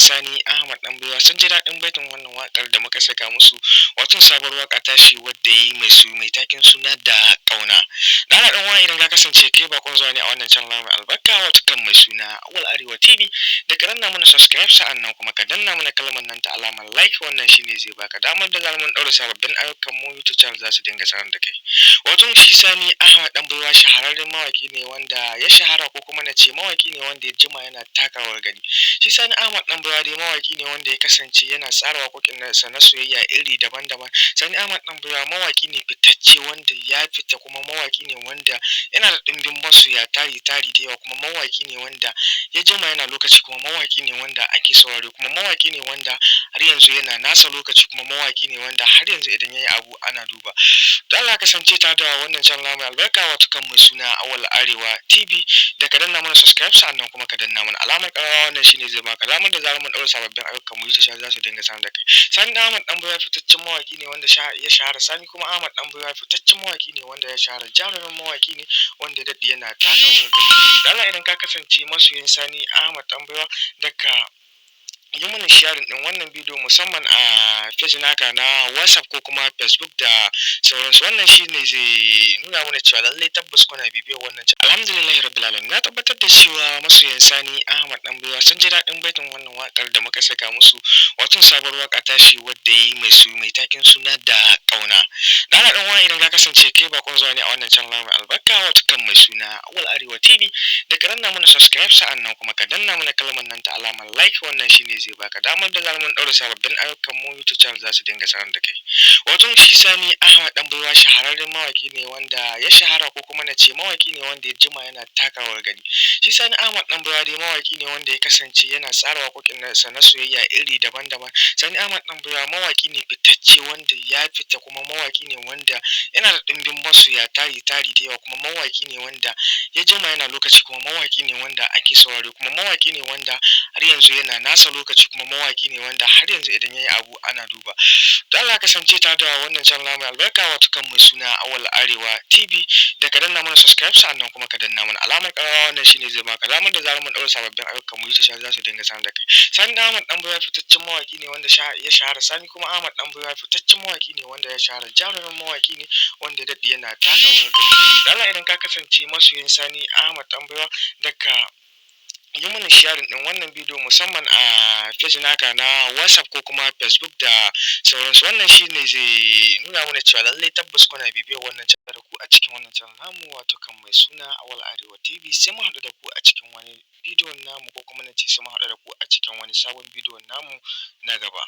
Sani Ahmad Ɗanbaiwa sun ji daɗin baitin wannan waƙar da muka saka musu wato sabuwar waƙa tashi wadda yayi mai taken suna da ƙauna. Da Allah ɗan uwa idan ka kasance kai baƙon zuwa ne a wannan channel mai albarka wato kan mai suna Awwal Arewa TV da ka danna mana subscribe sa'annan kuma ka danna mana kalmar nan ta alamar like wannan shine zai baka damar da zamu ɗaura sababbin ayyukan mu YouTube channel za su dinga sanar da kai. Wato shi Sani Ahmad Ɗanbaiwa shahararren mawaƙi ne wanda ya shahara ko kuma na ce mawaƙi ne wanda ya jima yana taka rawar gani. Shi Sani Ahmad Ɗanbaiwa dai mawaƙi ne wanda ya kasance yana tsara waƙoƙin sa na soyayya iri daban-daban. Sani Ahmad Ɗanbaiwa mawaƙi ne fitacce wanda ya fita kuma mawaƙi ne wanda yana da ɗimbin masoya tari da yawa kuma mawaƙi ne wanda ya jima yana lokaci kuma mawaƙi ne wanda ake saurare kuma mawaƙi ne wanda har yanzu yana nasa lokaci kuma mawaƙi ne wanda har yanzu idan yayi abu ana duba. Don Allah kasance ta da wannan channel mai albarka wato kan mai suna Awwal Arewa TV da ka danna mana subscribe sa'annan kuma ka danna mana alamar ƙararrawa wannan shine zai baka damar da zamu ɗaura sababbin ayyukan mu YouTube channel za su dinga sanar da kai. Sani Ahmad Ɗanbaiwa fitaccen mawaƙi ne wanda ya shahara. Sani kuma Ahmad Ɗanbaiwa fitaccen mawaƙi ne wanda ya shahara. Jarumin mawaƙi ne wanda ya daɗe yana taka rawar gani. Da Allah idan ka kasance masoyin Sani Ahmad Ɗanbaiwa da ka yi mana sharing ɗin wannan bidiyo musamman a page naka na WhatsApp ko kuma Facebook da sauransu wannan shine zai nuna mana cewa lallai tabbas kuna bibiyar wannan channel. Alhamdulillahi rabbil alamin na tabbatar da cewa masoyan Sani Ahmad Ɗanbaiwa sun ji daɗin baitin wannan waƙar da muka saka musu wato sabuwar waƙa tashi wadda yayi mai taken suna da ƙauna. Da Allah ɗan uwa idan ka kasance kai baƙon zuwa ne a wannan channel mai albarka wato kan mai suna Awwal Arewa TV da ka danna mana subscribe sa'annan kuma ka danna mana kalmar nan ta alamar like wannan shine zai baka damar da zamu ɗaura sababbin ayyukan mu YouTube channel za su dinga sanar da kai. Wato shi Sani Ahmad Ɗanbaiwa shahararren mawaƙi ne wanda ya shahara ko kuma na ce mawaƙi ne wanda ya jima yana taka rawar gani. Shi Sani Ahmad Ɗanbaiwa dai mawaƙi ne wanda ya kasance yana tsara waƙoƙin sa na soyayya iri daban-daban. Sani Ahmad Ɗanbaiwa mawaƙi ne fitacce wanda ya fita kuma mawaƙi ne wanda yana da ɗimbin masoya tari da yawa kuma mawaƙi ne wanda ya jima yana lokaci kuma mawaƙi ne wanda ake saurare kuma mawaƙi ne wanda har yanzu yana nasa lokaci kuma mawaƙi ne wanda har yanzu idan yayi abu ana duba. Don Allah kasance ta da wannan channel mai albarka wato kan mai suna Awwal Arewa TV da ka danna mana subscribe sa'annan kuma ka danna mana alamar ƙararrawa wannan shine zai baka damar da zamu ɗaura sababbin ayyukan mu YouTube channel za su dinga sanar da kai. Sani Ahmad Ɗanbaiwa fitaccen mawaƙi ne wanda ya shahara. Sani kuma Ahmad Ɗanbaiwa fitaccen mawaƙi ne wanda ya shahara. Jarumin mawaƙi ne wanda ya daɗe yana taka rawar gani. Da Allah idan ka kasance masoyin Sani Ahmad Ɗanbaiwa da ka yi mana sharing ɗin wannan bidiyo musamman a page naka na WhatsApp ko kuma Facebook da sauransu wannan shine zai nuna mana cewa lallai tabbas kuna bibiyar wannan channel da ku a cikin wannan channel namu wato kan mai suna Awwal Arewa TV sai mu haɗu da ku a cikin wani bidiyon namu ko kuma na ce sai mu haɗu da ku a cikin wani sabon bidiyon namu na gaba.